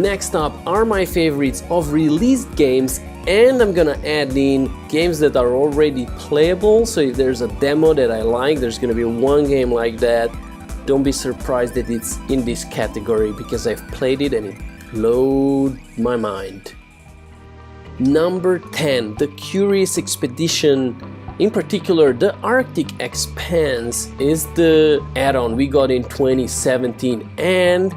Next up are my favorites of released games, and I'm gonna add in games that are already playable. So if there's a demo that I like, there's gonna be one game like that. Don't be surprised that it's in this category because I've played it and it blew my mind. Number 10, The Curious Expedition. In particular, the Arctic Expanse is the add-on we got in 2017, and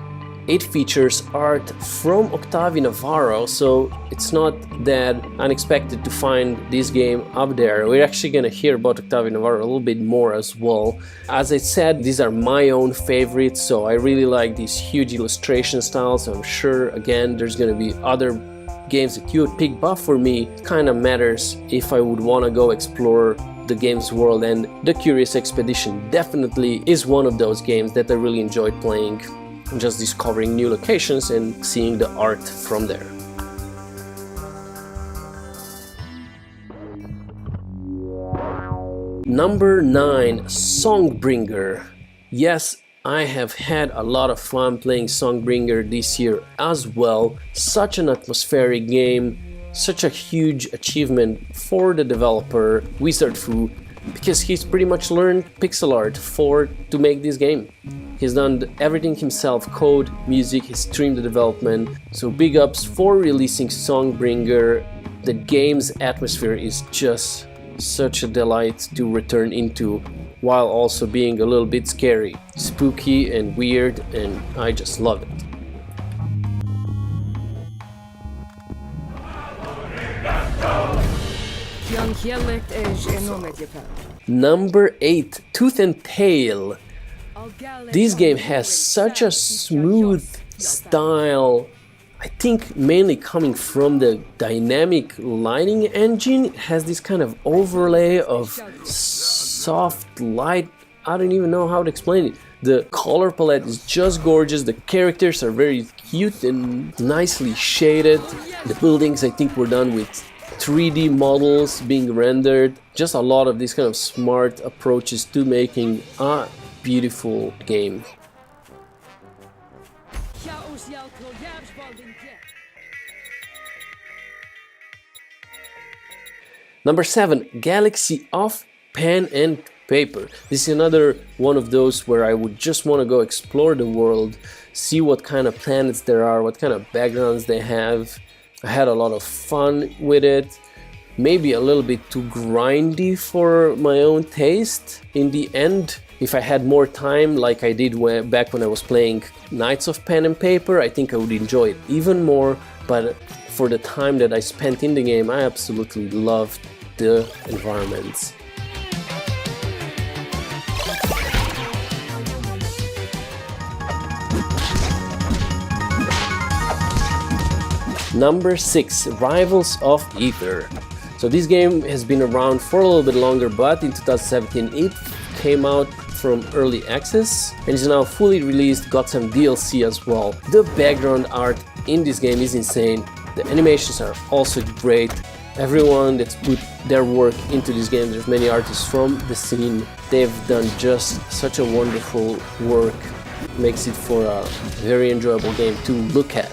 it features art from Octavio Navarro, so it's not that unexpected to find this game up there. We're actually gonna hear about Octavio Navarro a little bit more as well. As I said, these are my own favorites, so I really like these huge illustration styles. I'm sure, again, there's gonna be other games that you would pick, but for me, it kind of matters if I would want to go explore the game's world, and The Curious Expedition definitely is one of those games that I really enjoyed playing. Just discovering new locations and seeing the art from there. Number 9, Songbringer. Yes, I have had a lot of fun playing Songbringer this year as well. Such an atmospheric game, such a huge achievement for the developer Wizard Fu, because he's pretty much learned pixel art to make this game. He's done everything himself, code, music, he streamed the development. So big ups for releasing Songbringer. The game's atmosphere is just such a delight to return into, while also being a little bit scary, spooky and weird, and I just love it. Number 8, Tooth and Tail. This game has such a smooth style, I think mainly coming from the dynamic lighting engine. It has this kind of overlay of soft light. I don't even know how to explain it. The color palette is just gorgeous. The characters are very cute and nicely shaded. The buildings, I think, were done with 3D models being rendered. Just a lot of these kind of smart approaches to making a beautiful game. Number 7, Galaxy of Pen and Paper. This is another one of those where I would just want to go explore the world, see what kind of planets there are, what kind of backgrounds they have. I had a lot of fun with it. Maybe a little bit too grindy for my own taste in the end. If I had more time, like I did back when I was playing Knights of Pen and Paper, I think I would enjoy it even more. But for the time that I spent in the game, I absolutely loved the environments. Number 6, Rivals of Ether. So this game has been around for a little bit longer, but in 2017 it came out from early access and is now fully released, got some DLC as well. The background art in this game is insane. The animations are also great. Everyone that's put their work into this game, there's many artists from the scene, they've done just such a wonderful work. Makes it for a very enjoyable game to look at.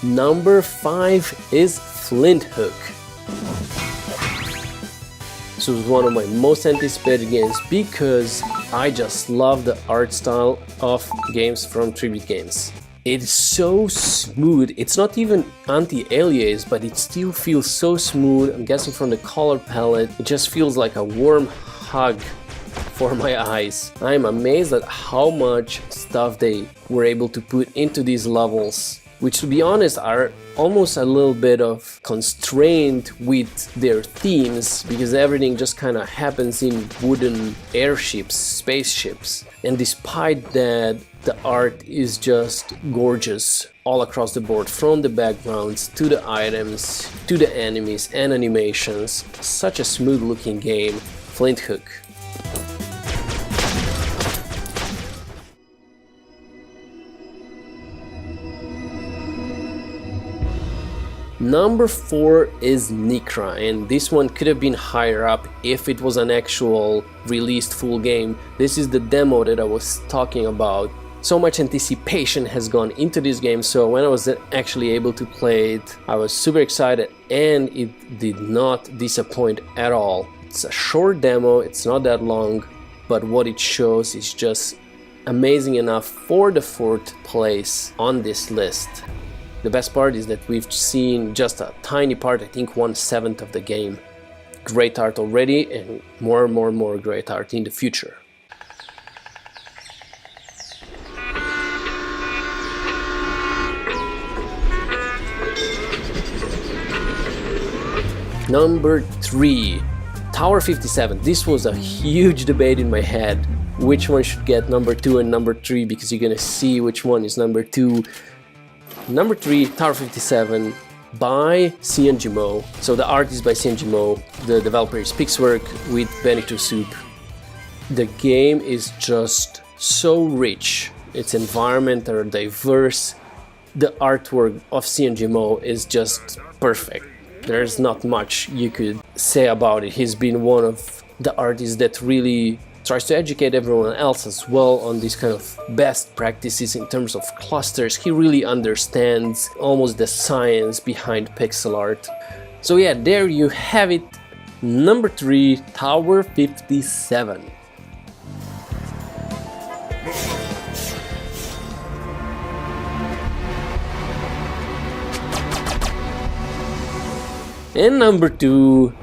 Number 5 is Flint Hook. This was one of my most anticipated games because I just love the art style of games from Tribute Games. It's so smooth. It's not even anti-alias, but it still feels so smooth. I'm guessing from the color palette, it just feels like a warm hug for my eyes. I'm amazed at how much stuff they were able to put into these levels, which, to be honest, are almost a little bit of constrained with their themes, because everything just kind of happens in wooden airships, spaceships. And despite that, the art is just gorgeous all across the board, from the backgrounds to the items to the enemies and animations. Such a smooth looking game, Flint Hook. Number 4 is Nikra, and this one could have been higher up if it was an actual released full game. This is the demo that I was talking about. So much anticipation has gone into this game, so when I was actually able to play it, I was super excited, and it did not disappoint at all. It's a short demo, it's not that long, but what it shows is just amazing enough for the 4th place on this list. The best part is that we've seen just a tiny part, I think 1/7 of the game. Great art already, and more great art in the future. Number 3, Tower 57. This was a huge debate in my head, which one should get number 2 and number 3, because you're gonna see which one is number 2. Number 3, Tower 57 by CNGMO. So the art is by CNGMO, the developer is Pixelwork with Benito Soup. The game is just so rich, its environment are diverse, the artwork of CNGMO is just perfect. There's not much you could say about it. He's been one of the artists that really tries to educate everyone else as well on these kind of best practices in terms of clusters. He really understands almost the science behind pixel art. So yeah, there you have it. Number 3, Tower 57. And number 2,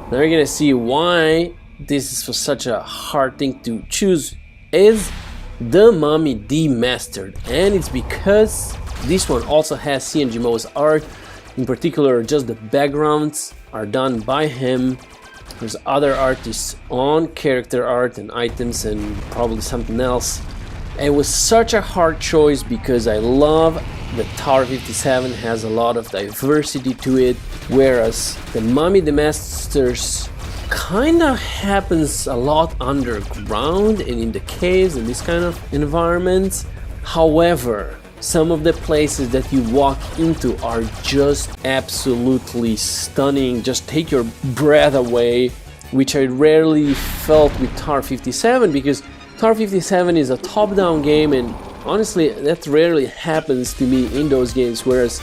now you're gonna see why this is such a hard thing to choose, is the Mummy Demastered, and it's because this one also has CNGMO's art. In particular, just the backgrounds are done by him. There's other artists on character art and items and probably something else. It was such a hard choice because I love that Tower 57 has a lot of diversity to it, whereas the Mummy Demasters kinda happens a lot underground and in the caves and this kind of environments. However, some of the places that you walk into are just absolutely stunning, just take your breath away, which I rarely felt with Tower 57, because Tower 57 is a top-down game, and honestly that rarely happens to me in those games, whereas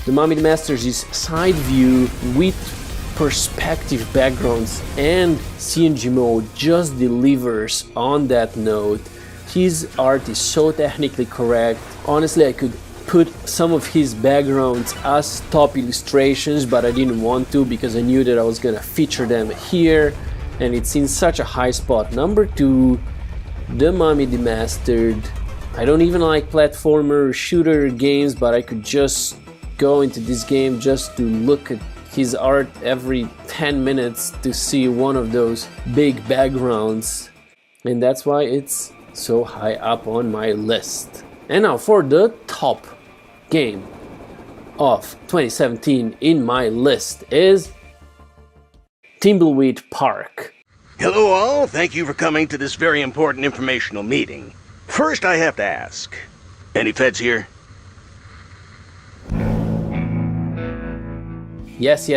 the Mummy Masters is side view with perspective backgrounds, and CNGMO just delivers on that note. His art is so technically correct. Honestly, I could put some of his backgrounds as top illustrations, but I didn't want to because I knew that I was gonna feature them here, and it's in such a high spot. Number 2, the Mummy Demastered. I don't even like platformer shooter games, but I could just go into this game just to look at his art every 10 minutes to see one of those big backgrounds, and that's why it's so high up on my list. And now for the top game of 2017 in my list is Thimbleweed Park. Hello all, thank you for coming to this very important informational meeting. First I have to ask, any feds here? Yes.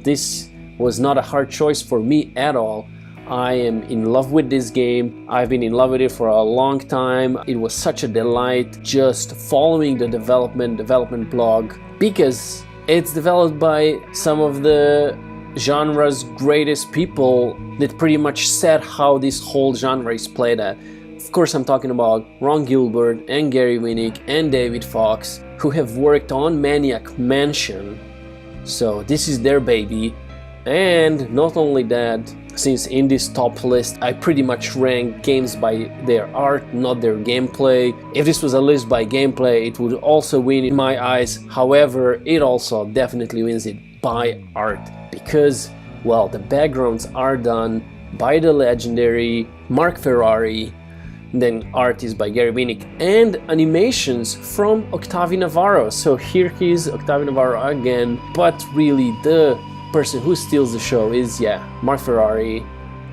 This was not a hard choice for me at all. I am in love with this game. I've been in love with it for a long time. It was such a delight just following the development blog, because it's developed by some of the genre's greatest people that pretty much said how this whole genre is played at. Of course, I'm talking about Ron Gilbert and Gary Winnick and David Fox, who have worked on Maniac Mansion. So this is their baby. And not only that, since in this top list I pretty much rank games by their art, not their gameplay. If this was a list by gameplay, it would also win in my eyes. However, it also definitely wins it by art, because, well, the backgrounds are done by the legendary Mark Ferrari, then art is by Gary Winnick, and animations from Octavio Navarro. So here he is, Octavio Navarro again, but really the person who steals the show is, yeah, Mark Ferrari.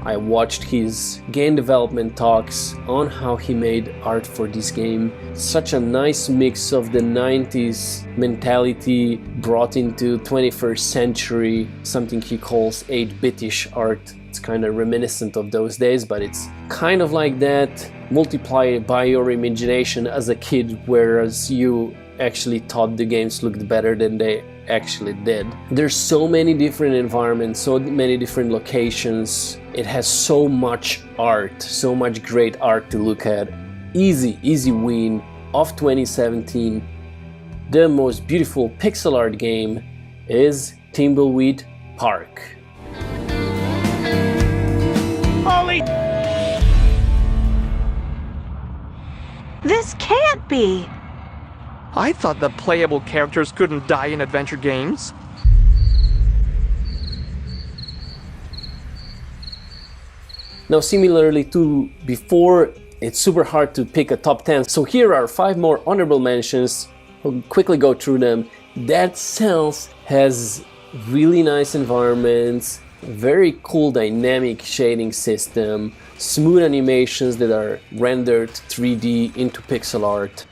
I watched his game development talks on how he made art for this game. Such a nice mix of the 90s mentality brought into 21st century, something he calls 8-bitish art. It's kind of reminiscent of those days, but it's kind of like that, multiplied by your imagination as a kid, whereas you actually thought the games looked better than they actually did. There's so many different environments, so many different locations. It has so much art, so much great art to look at. Easy win of 2017. The most beautiful pixel art game is Thimbleweed Park. Holy! This can't be! I thought the playable characters couldn't die in adventure games. Now, similarly to before, it's super hard to pick a top 10. So here are 5 more honorable mentions. We'll quickly go through them. Dead Cells has really nice environments, very cool dynamic shading system, smooth animations that are rendered 3D into pixel art.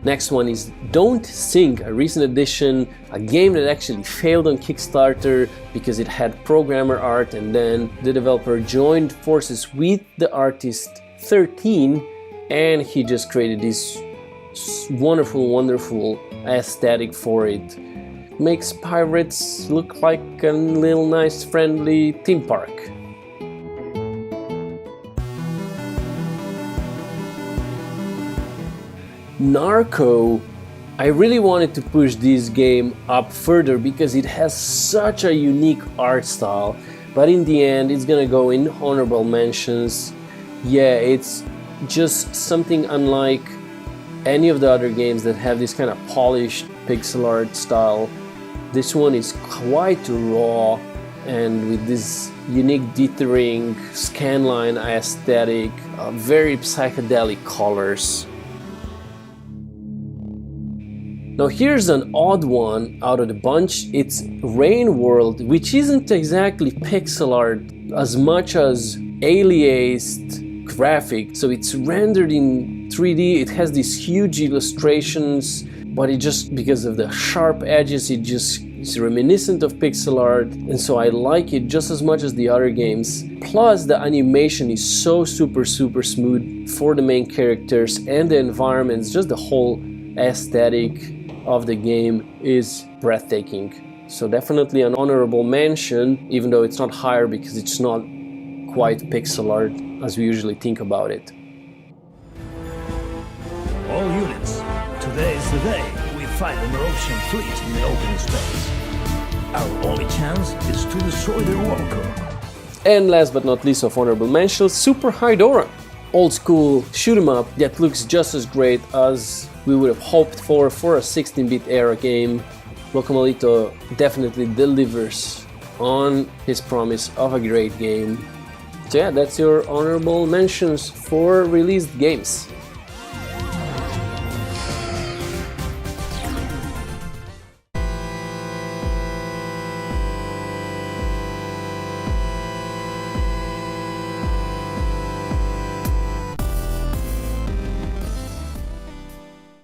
Next one is Don't Sink, a recent addition, a game that actually failed on Kickstarter because it had programmer art, and then the developer joined forces with the artist 13 and he just created this wonderful aesthetic for it. Makes pirates look like a little nice friendly theme park. Narco, I really wanted to push this game up further because it has such a unique art style, but in the end it's gonna go in honorable mentions. Yeah, it's just something unlike any of the other games that have this kind of polished pixel art style. This one is quite raw and with this unique dithering scanline aesthetic, very psychedelic colors. Now here's an odd one out of the bunch. It's Rain World, which isn't exactly pixel art as much as aliased graphic. So it's rendered in 3D, it has these huge illustrations, but it just, because of the sharp edges, it just is reminiscent of pixel art, and so I like it just as much as the other games. Plus the animation is so super smooth for the main characters and the environments, just the whole aesthetic of the game is breathtaking. So definitely an honorable mention, even though it's not higher because it's not quite pixel art as we usually think about it. All units, today is the day we fight the Meropian fleet in the open space. Our only chance is to destroy their worker. And last but not least of honorable mentions, Super Hydora. Old school shoot 'em up that looks just as great as we would have hoped for a 16-bit era game. Locomalito definitely delivers on his promise of a great game. So yeah, that's your honorable mentions for released games.